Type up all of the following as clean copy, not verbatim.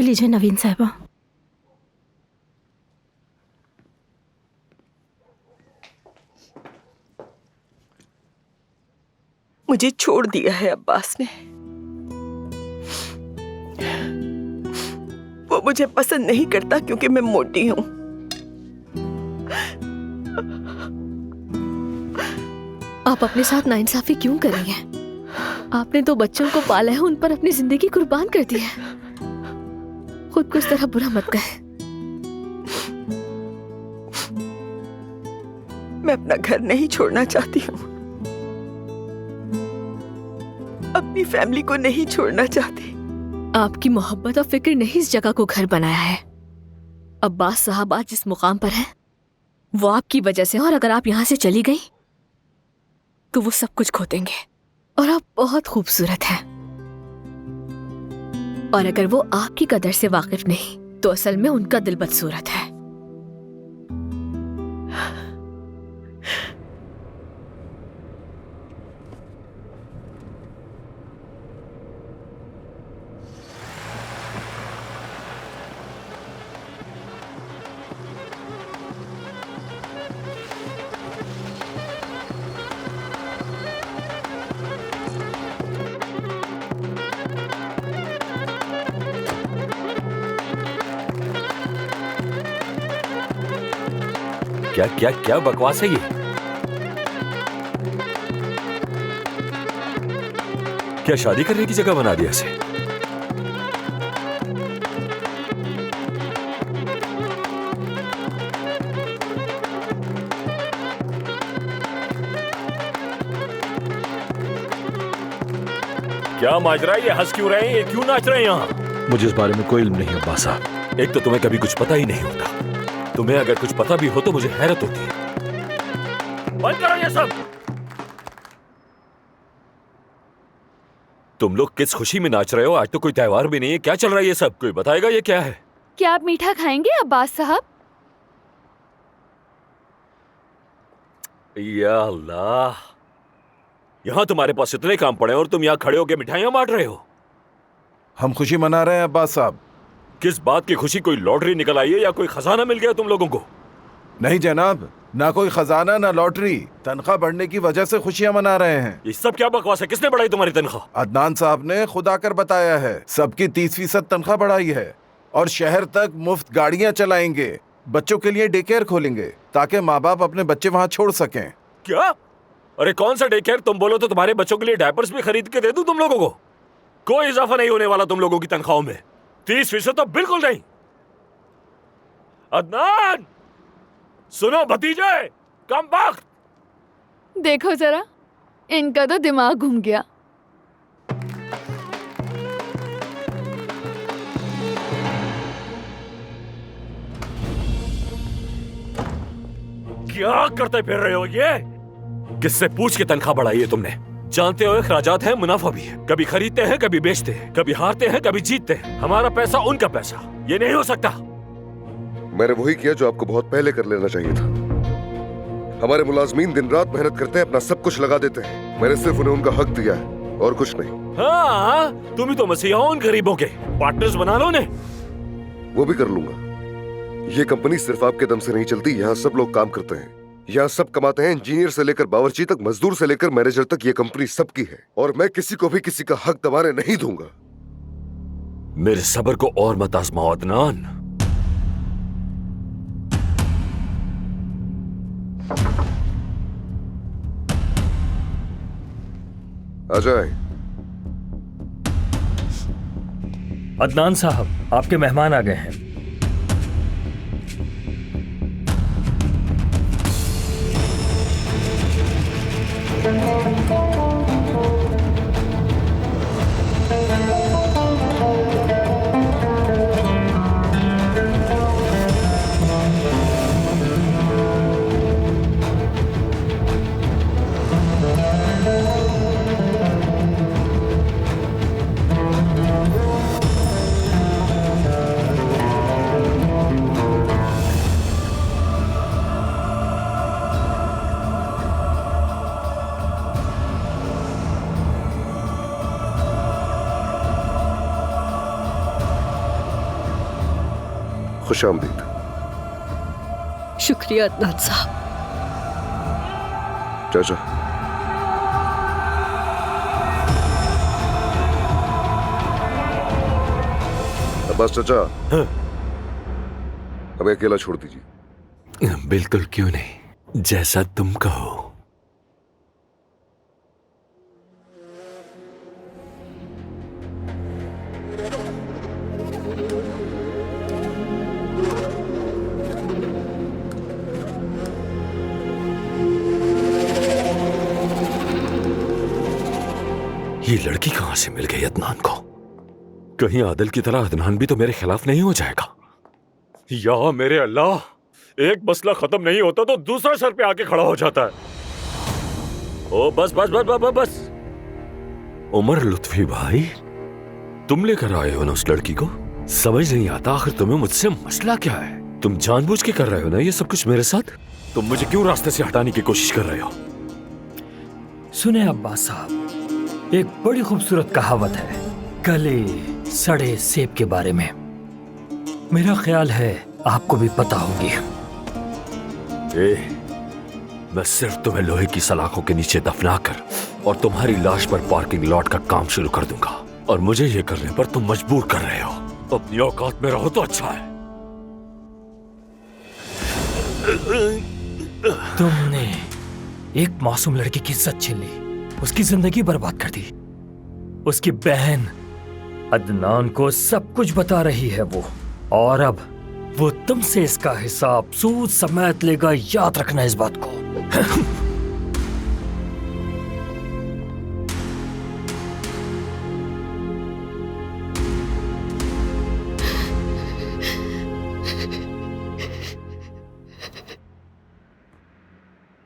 लीजिए नवीन साहिबा। मुझे छोड़ दिया है अब्बास ने। वो मुझे पसंद नहीं करता क्योंकि मैं मोटी हूं। आप अपने साथ नाइंसाफी क्यों कर रही हैं? आपने 2 बच्चों को पाला है, उन पर अपनी जिंदगी कुर्बान कर दी है। खुद को इस तरह बुरा मत कहे। मैं अपना घर नहीं छोड़ना चाहती हूँ, अपनी फैमिली को नहीं छोड़ना चाहती। आपकी मोहब्बत और फिक्र ने इस जगह को घर बनाया है। अब्बास साहब आज जिस मुकाम पर हैं, वो आपकी वजह से। और अगर आप यहाँ से चली गई तो वो सब कुछ खो देंगे। और आप बहुत खूबसूरत हैं। और अगर वो आपकी कदर से वाकिफ नहीं तो असल में उनका दिल बदसूरत है। क्या क्या क्या बकवास है ये? क्या शादी करने की जगह बना दिया इसे? क्या माजरा है ये? हंस क्यों रहे हैं? ये क्यों नाच रहे हैं यहाँ? मुझे इस बारे में कोई इल्म नहीं है अब्बास साहब। एक तो तुम्हें कभी कुछ पता ही नहीं होता। तुम्हें अगर कुछ पता भी हो तो मुझे हैरत होती है। बंद करो ये सब। तुम लोग किस खुशी में नाच रहे हो? आज तो कोई त्योहार भी नहीं है। क्या चल रहा है ये सब? कोई बताएगा ये क्या है? क्या आप मीठा खाएंगे अब्बास साहब? या अल्लाह, यहाँ तुम्हारे पास इतने काम पड़े हैं और तुम यहाँ खड़े होकर मिठाइयाँ बांट रहे हो। हम खुशी मना रहे हैं अब्बास साहब। किस बात की खुशी? कोई लॉटरी निकल आई है या कोई खजाना मिल गया तुम लोगों को? नहीं जनाब, ना कोई खजाना ना लॉटरी। तनख्वाह बढ़ने की वजह से खुशियां मना रहे हैं। ये सब क्या बकवास है? किसने बढ़ाई तुम्हारी तनख्वाह? अदनान साहब ने खुद आकर बताया है। सबकी 30% तनख्वाह बढ़ाई है और शहर तक मुफ्त गाड़ियां चलाएंगे। बच्चों के लिए डे केयर खोलेंगे ताकि माँ बाप अपने बच्चे वहाँ छोड़ सकें। क्या? अरे कौन सा डे केयर? तुम बोलो तो तुम्हारे बच्चों के लिए डायपर्स भी खरीद के दे दूं तुम लोगों को। कोई इजाफा नहीं होने वाला तुम लोगों की तनख्वाहों में। 30% तो बिल्कुल नहीं। अदनान सुनो भतीजे, कम वक्त। देखो जरा, इनका तो दिमाग घूम गया। क्या करते फिर रहे हो ये? किससे पूछ के तनख्वाह बढ़ाई है तुमने? जानते हो अखराजात है, मुनाफा भी है। कभी खरीदते हैं, कभी बेचते हैं, कभी हारते हैं, कभी जीतते हैं। हमारा पैसा उनका पैसा, ये नहीं हो सकता। मैंने वही किया जो आपको बहुत पहले कर लेना चाहिए था। हमारे मुलाजमीन दिन रात मेहनत करते हैं, अपना सब कुछ लगा देते हैं। मैंने सिर्फ उन्हें उनका हक दिया है और कुछ नहीं। हाँ, तुम ही तो मसीहा हो उन गरीबों के। पार्टनर्स बना लो उन्हें। वो भी कर लूंगा। ये कंपनी सिर्फ आपके दम से नहीं चलती। यहाँ सब लोग काम करते हैं, यहाँ सब कमाते हैं। इंजीनियर से लेकर बावर्ची तक, मजदूर से लेकर मैनेजर तक, ये कंपनी सबकी है। और मैं किसी को भी किसी का हक दबाने नहीं दूंगा। मेरे सब्र को और मत आजमाओ अदनान। आ जाए। अदनान साहब, आपके मेहमान आ गए हैं। खुशामदीद। शुक्रिया अदनान साहब। चाचा, अब्बास चाचा, हमें अकेला छोड़ दीजिए। बिल्कुल, क्यों नहीं, जैसा तुम कहो। ये लड़की कहां से मिल गई अदनान को? कहीं आदिल की तरह अदनान भी तो मेरे खिलाफ नहीं हो जाएगा। या मेरे अल्लाह, एक मसला खत्म नहीं होता तो दूसरा सर पे आके खड़ा हो जाता है। ओ बस बस बस बस बस, बस। उमर लुत्फी भाई, तुम लेकर आए हो ना उस लड़की को? समझ नहीं आता आखिर तुम्हें मुझसे मसला क्या है? तुम जानबूझ के कर रहे हो ना ये सब कुछ मेरे साथ? तुम मुझे क्यों रास्ते से हटाने की कोशिश कर रहे हो? सुने अब्बास साहब, एक बड़ी खूबसूरत कहावत है गले सड़े सेब के बारे में। मेरा ख्याल है आपको भी पता होगी। मैं सिर्फ तुम्हें लोहे की सलाखों के नीचे दफना कर और तुम्हारी लाश पर पार्किंग लॉट का काम शुरू कर दूंगा, और मुझे ये करने पर तुम मजबूर कर रहे हो। अपनी औकात में रहो तो अच्छा है। तुमने एक मासूम लड़की की इज्जत छीन ली, उसकी जिंदगी बर्बाद कर दी। उसकी बहन अदनान को सब कुछ बता रही है वो, और अब वो तुमसे इसका हिसाब सूद समेत लेगा। याद रखना इस बात को।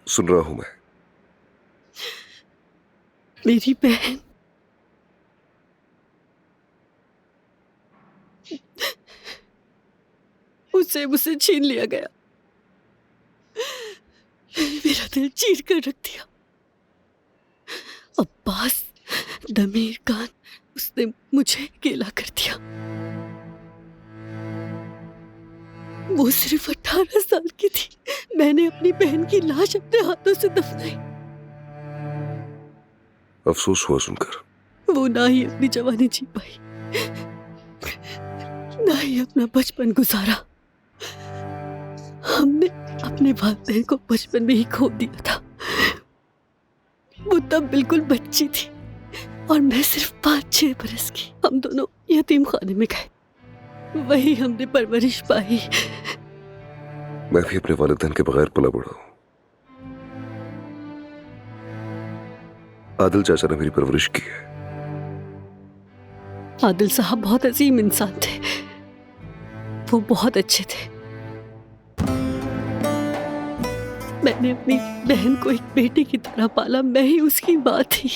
सुन रहा हूं मैं। मेरी बहन उसे मुझसे छीन लिया गया। मेरा दिल चीर कर रख दिया। अब्बास दमीर खान, उसने मुझे अकेला कर दिया। वो सिर्फ 18 साल की थी। मैंने अपनी बहन की लाश अपने हाथों से दफनाई। अफसोस हुआ सुनकर। वो ना ही अपनी जवानी जी पाई, ना ही अपना बचपन गुजारा। हमने अपने वालिदैन को बचपन में ही खो दिया था। वो तब बिल्कुल बच्ची थी और मैं सिर्फ 5-6 बरस की। हम दोनों यतीम खाने में गए, वही हमने परवरिश पाई। मैं भी अपने वालिदैन के बगैर पला बड़ा हूं। आदिल चाचा ने मेरी परवरिश की है। आदिल साहब बहुत अजीम इंसान थे। वो बहुत अच्छे थे। मैंने अपनी बहन को एक बेटी की तरह पाला। मैं ही उसकी मां थी।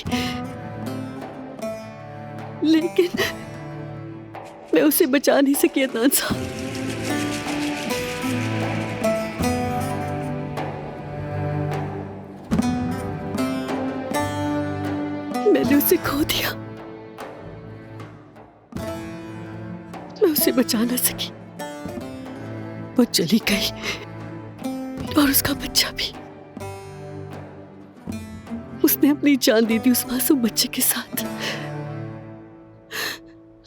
लेकिन मैं उसे बचा नहीं सकी अदनान साहब। मैंने उसे खो दिया। मैं उसे बचा ना सकी। वो चली गई और उसका बच्चा भी। उसने अपनी जान दी थी उस मासूम बच्चे के साथ।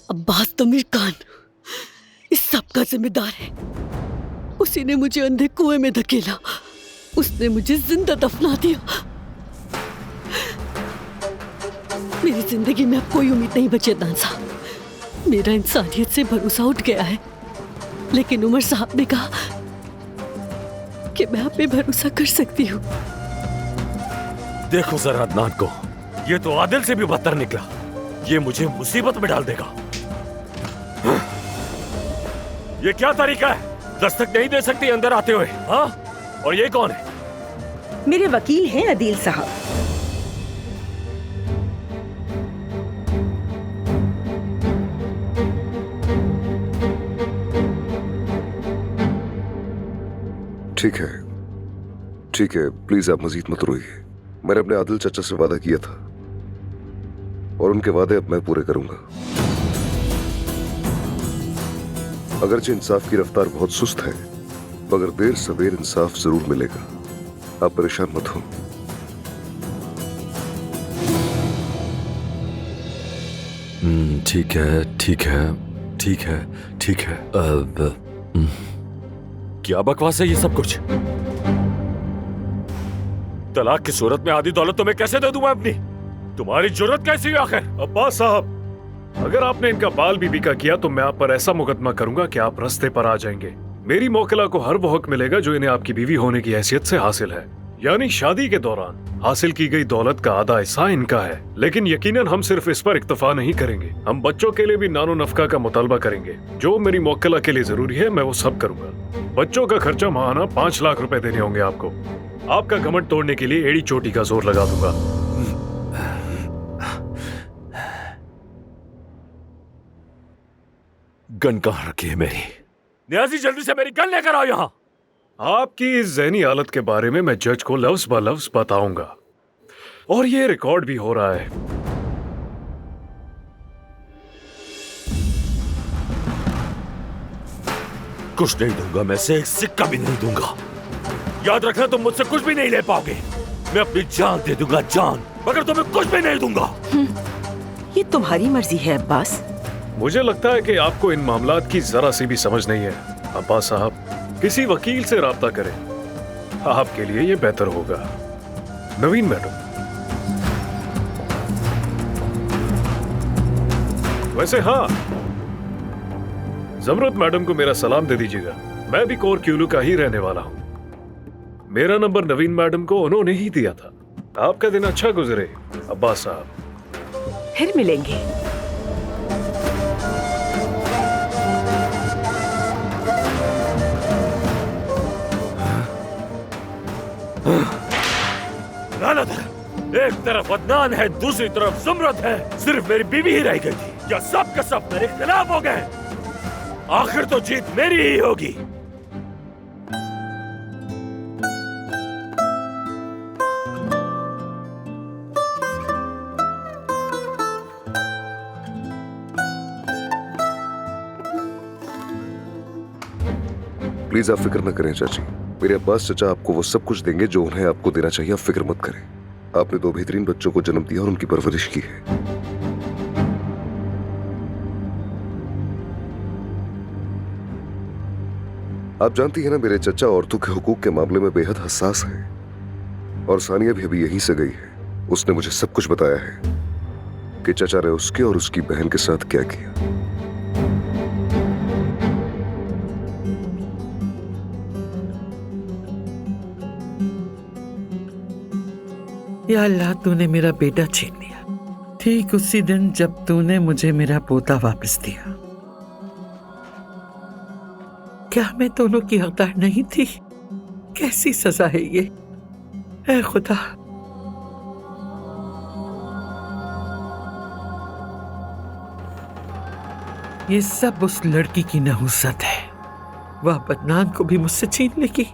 अब्बास दमीर खान इस सब का जिम्मेदार है। उसी ने मुझे अंधे कुएं में धकेला। उसने मुझे जिंदा दफना दिया। मेरी जिंदगी में अब कोई उम्मीद नहीं बची अदनान साहब। मेरा इंसानियत से भरोसा उठ गया है। लेकिन उमर साहब ने कहा कि मैं आप पे भरोसा कर सकती हूँ। देखो जरा अदनान को, ये तो आदिल से भी बदतर निकला। ये मुझे मुसीबत में डाल देगा। ये क्या तरीका है? दस्तक नहीं दे सकती अंदर आते हुए? हाँ? और ये कौन है? मेरे वकील हैं अदील साहब। ठीक है, प्लीज आप मजीद मत रोइए। मैंने अपने आदिल चाचा से वादा किया था और उनके वादे अब मैं पूरे करूंगा। अगरचे इंसाफ की रफ्तार बहुत सुस्त है, मगर देर सवेर इंसाफ जरूर मिलेगा। आप परेशान मत हो। ठीक है, ठीक है, ठीक है, ठीक है। अब क्या बकवास है ये सब कुछ? तलाक की सूरत में आधी दौलत तुम्हें कैसे दे दूं मैं अपनी? तुम्हारी जरूरत कैसी है आखिर? अब्बास साहब, अगर आपने इनका बाल बीबी का किया तो मैं आप पर ऐसा मुकदमा करूंगा कि आप रास्ते पर आ जाएंगे। मेरी मौकला को हर वो हक मिलेगा जो इन्हें आपकी बीवी होने की हैसियत से हासिल है, यानी शादी के दौरान हासिल की गई दौलत का आधा हिस्सा इनका है। लेकिन यकीनन हम सिर्फ इस पर इक्तफा नहीं करेंगे, हम बच्चों के लिए भी नानो नफका का मुतालबा करेंगे। जो मेरी मौकला के लिए जरूरी है मैं वो सब करूंगा। बच्चों का खर्चा माहाना 5 लाख रुपए देने होंगे आपको। आपका घमंड तोड़ने के लिए एड़ी चोटी का जोर लगा दूंगा। गन कहाँ रखी है मेरी? न्याजी जल्दी से मेरी गन लेकर आओ यहाँ। आपकी इस ज़हनी हालत के बारे में मैं जज को लफ्ज ब लफ्ज बताऊंगा, और ये रिकॉर्ड भी हो रहा है। कुछ नहीं दूंगा, मैं से एक सिक्का भी नहीं दूंगा। याद रखना, तुम मुझसे कुछ भी नहीं ले पाओगे। मैं अपनी जान दे दूंगा, जान, मगर तुम्हें कुछ भी नहीं दूंगा। ये तुम्हारी मर्जी है अब्बास। मुझे लगता है कि आपको इन मामलात की जरा सी भी समझ नहीं है। अब्बास साहब, किसी वकील से राब्ता करें, आपके लिए ये बेहतर होगा। नवीन मैडम, वैसे हाँ, जमरत मैडम को मेरा सलाम दे दीजिएगा। मैं भी कोर क्यूलू का ही रहने वाला हूँ। मेरा नंबर नवीन मैडम को उन्होंने ही दिया था। आपका दिन अच्छा गुजरे अब्बास साहब। फिर मिलेंगे। लानत है, एक तरफ अदनान है, दूसरी तरफ जुमरत है। सिर्फ मेरी बीवी ही रह गई थी, या सब के सब मेरे खिलाफ हो गए? आखिर तो जीत मेरी ही होगी। प्लीज आप फिक्र न करें चाची। मेरे अब्बास चचा आपको वो सब कुछ देंगे जो उन्हें आपको देना चाहिए। आप फिक्र मत करें। आपने 2 बेहतरीन बच्चों को जन्म दिया और उनकी परवरिश की है। आप जानती हैं ना, मेरे चचा औरतों के हुकूक के मामले में बेहद हसास हैं। और सानिया भी अभी यहीं से गई है। उसने मुझे सब कुछ बताया है कि चचा ने उसके और उसकी बहन के साथ क्या किया। या अल्लाह, तूने मेरा बेटा छीन लिया ठीक उसी दिन जब तूने मुझे मेरा पोता वापस दिया। क्या मैं दोनों की हकदार नहीं थी? कैसी सजा है ये, ऐ खुदा। ये सब उस लड़की की नहुसत है। वह बदनान को भी मुझसे छीन लेगी,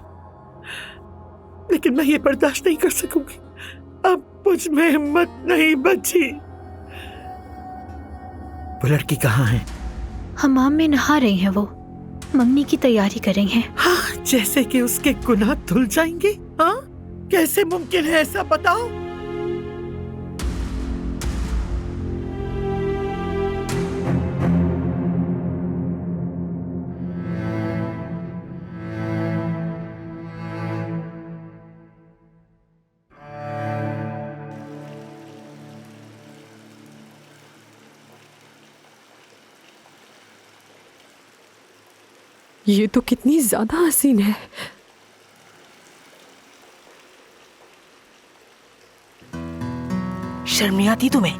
लेकिन मैं ये बर्दाश्त नहीं कर सकूंगी। अब मुझ में हिम्मत नहीं बची। वो लड़की कहाँ है? हमाम में नहा रही हैं वो, मंगनी की तैयारी कर रही हैं। हाँ, जैसे कि उसके गुनाह धुल जाएंगे। हाँ, कैसे मुमकिन है ऐसा, बताओ। ये तो कितनी ज्यादा हसीन है। शर्म नहीं आती तुम्हें?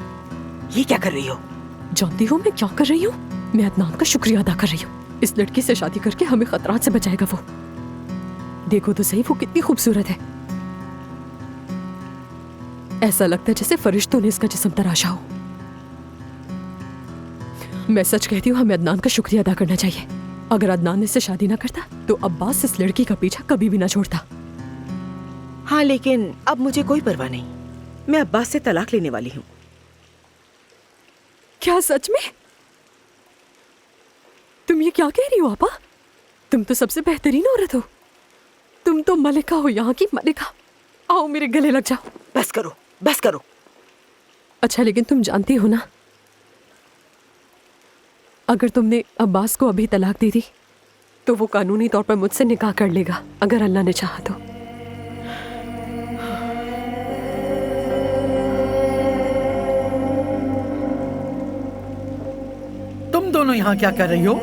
ये क्या कर रही हो? जानती हो मैं क्या कर रही हूँ? मैं अदनान का शुक्रिया अदा कर रही हूँ। इस लड़की से शादी करके हमें खतरात से बचाएगा वो। देखो तो सही, वो कितनी खूबसूरत है। ऐसा लगता है जैसे फरिश्तों ने इसका जिस्म तराशा हो। मैं सच कहती हूँ, हमें अदनान का शुक्रिया अदा करना चाहिए। अगर अदनान इससे शादी ना करता तो अब्बास इस लड़की का पीछा कभी भी ना छोड़ता। हाँ, लेकिन अब मुझे कोई परवाह नहीं। मैं अब्बास से तलाक लेने वाली हूँ। क्या सच में? तुम ये क्या कह रही हो आपा? तुम तो सबसे बेहतरीन औरत हो। तुम तो मलिका हो, यहाँ की मलिका। आओ मेरे गले लग जाओ। बस करो, बस करो। अच्छा, लेकिन तुम जानती हो ना, अगर तुमने अब्बास को अभी तलाक दे दी तो वो कानूनी तौर पर मुझसे निकाह कर लेगा, अगर अल्लाह ने चाहा तो। तुम दोनों यहाँ क्या कर रही हो?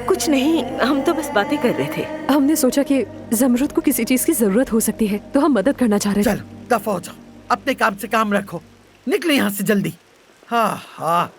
कुछ नहीं, हम तो बस बातें कर रहे थे। हमने सोचा कि ज़मरुद को किसी चीज की जरूरत हो सकती है, तो हम मदद करना चाह रहे थे। चलो दफा हो जाओ, अपने काम से काम रखो, निकले यहाँ से जल्दी। हाँ हाँ।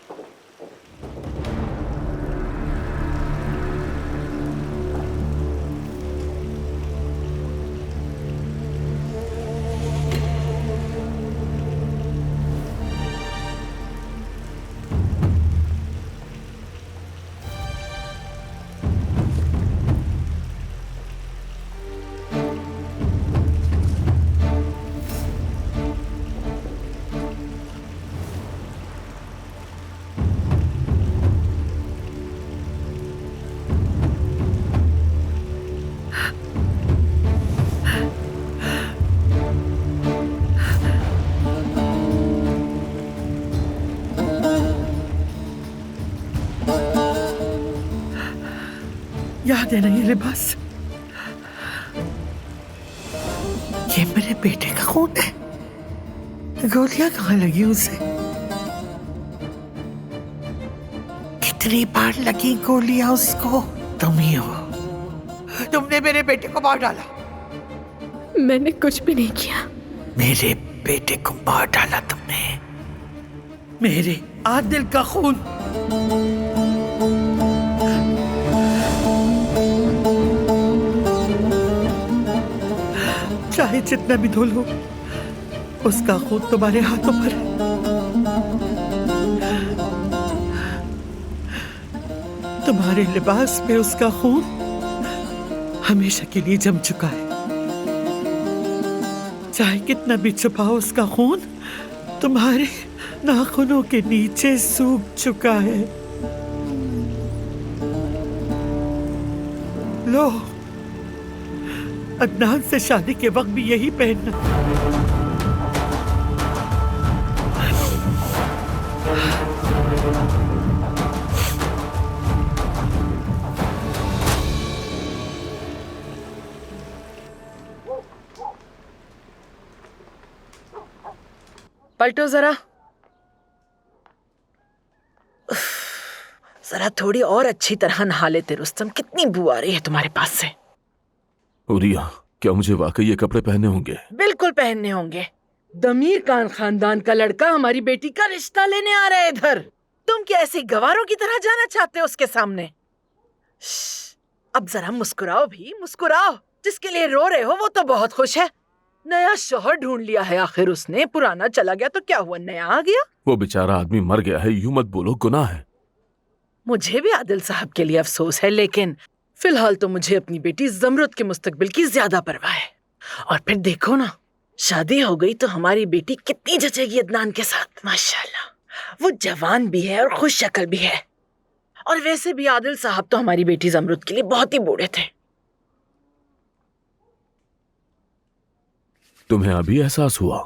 याद है ना ये लिबास? ये मेरे बेटे का खून है। गोलियां कहाँ लगी उसे? कितनी बार लगी गोलियां उसको? तुम ही हो, तुमने मेरे बेटे को मार डाला। मैंने कुछ भी नहीं किया। मेरे बेटे को मार डाला तुमने, मेरे आदिल का खून। चाहे जितना भी धो लो, उसका खून तुम्हारे हाथों पर है। तुम्हारे लिबास में उसका खून हमेशा के लिए जम चुका है। चाहे कितना भी छुपाओ, उसका खून तुम्हारे नाखूनों के नीचे सूख चुका है। लो, अदनान से शादी के वक्त भी यही पहनना। पलटो जरा, जरा थोड़ी और अच्छी तरह नहा लेते रुस्तम। कितनी बू आ रही है तुम्हारे पास से। उरिया, क्या मुझे वाकई ये कपड़े पहनने होंगे? बिल्कुल पहनने होंगे। दमीर खान खानदान का लड़का हमारी बेटी का रिश्ता लेने आ रहा है इधर। तुम क्या ऐसे गवारों की तरह जाना चाहते हो उसके सामने? अब जरा मुस्कुराओ भी, मुस्कुराओ। जिसके लिए रो रहे हो वो तो बहुत खुश है। नया शौहर ढूंढ लिया है आखिर उसने। पुराना चला गया तो क्या हुआ, नया आ गया। वो बेचारा आदमी मर गया है, यूं मत बोलो, गुनाह है। मुझे भी आदिल साहब के लिए अफसोस है, लेकिन फिलहाल तो मुझे अपनी बेटी ज़मरुद के मुस्तकबिल की ज्यादा परवाह है। और फिर देखो ना, शादी हो गई तो हमारी बेटी कितनी जचेगी अदनान के साथ। माशाल्लाह, वो जवान भी है और खुश शक्ल भी है। और वैसे भी आदिल साहब तो हमारी बेटी ज़मरुद के लिए बहुत ही बूढ़े थे। तुम्हें अभी एहसास हुआ?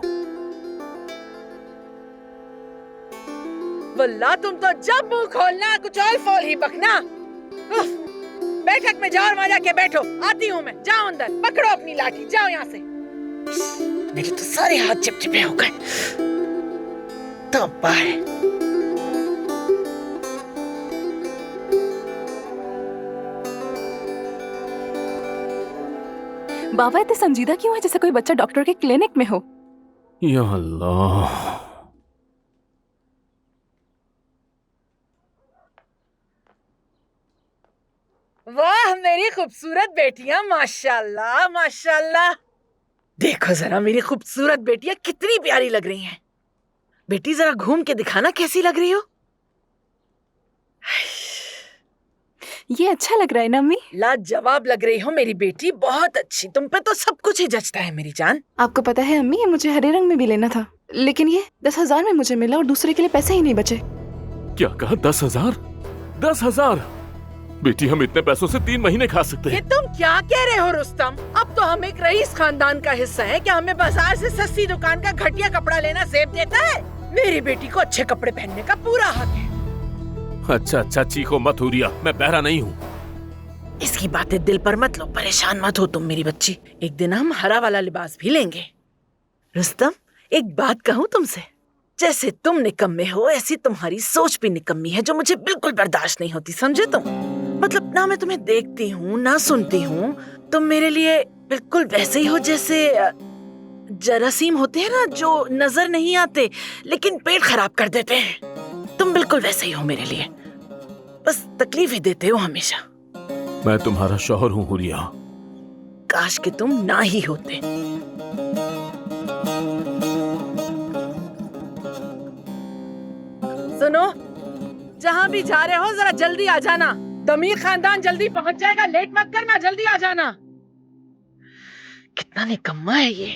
वल्लाह, तुम तो जब मुंह खोलना कुछ और फौल ही बकना। बैठक में जाओ और वहां जाके बैठो। आती हूँ मैं, जाओ अंदर, पकड़ो अपनी लाठी, जाओ यहाँ से। मेरे तो सारे हाथ चिपचिपे हो गए। तौबा है। बाबा इतने संजीदा क्यों है, जैसे कोई बच्चा डॉक्टर के क्लिनिक में हो? या अल्लाह। वाह मेरी खूबसूरत बेटियां, माशाल्लाह माशाल्लाह। देखो जरा मेरी खूबसूरत बेटियां कितनी प्यारी लग रही हैं। बेटी जरा घूम के दिखाना कैसी लग रही हो। ये अच्छा लग रहा है ना अम्मी? लाजवाब लग रही हो मेरी बेटी, बहुत अच्छी। तुम पे तो सब कुछ ही जचता है मेरी जान। आपको पता है अम्मी, ये मुझे हरे रंग में भी लेना था, लेकिन ये 10,000 में मुझे मिला और दूसरे के लिए पैसे ही नहीं बचे। क्या कहा? 10,000? 10,000? बेटी हम इतने पैसों से 3 महीने खा सकते ये हैं। तुम क्या कह रहे हो रुस्तम? अब तो हम एक रईस खानदान का हिस्सा है, क्या हमें बाजार से सस्ती दुकान का घटिया कपड़ा लेना जेब देता है? मेरी बेटी को अच्छे कपड़े पहनने का पूरा हक है। अच्छा अच्छा चीखो मत हुरिया, मैं बहरा नहीं हूँ। इसकी बातें दिल पर मत लो, परेशान मत हो तुम मेरी बच्ची। एक दिन हम हरा वाला लिबास भी लेंगे। रुस्तम, एक बात कहूँ तुमसे, जैसे तुम निकम्मे हो ऐसी तुम्हारी सोच भी निकम्मी है, जो मुझे बिल्कुल बर्दाश्त नहीं होती, समझे तुम? मतलब ना मैं तुम्हें देखती हूँ ना सुनती हूँ, तुम मेरे लिए बिल्कुल वैसे ही हो जैसे जरासीम होते हैं ना, जो नजर नहीं आते लेकिन पेट खराब कर देते हैं। तुम बिल्कुल वैसे ही हो मेरे लिए, बस तकलीफ ही देते हो हमेशा। मैं तुम्हारा शौहर हूँ हुरिया। काश कि तुम ना ही होते। सुनो, जहां भी जा रहे हो जरा जल्दी आ जाना। दमीर खानदान जल्दी पहुंच जाएगा, लेट मत करना, जल्दी आ जाना। कितना निकम्मा है ये।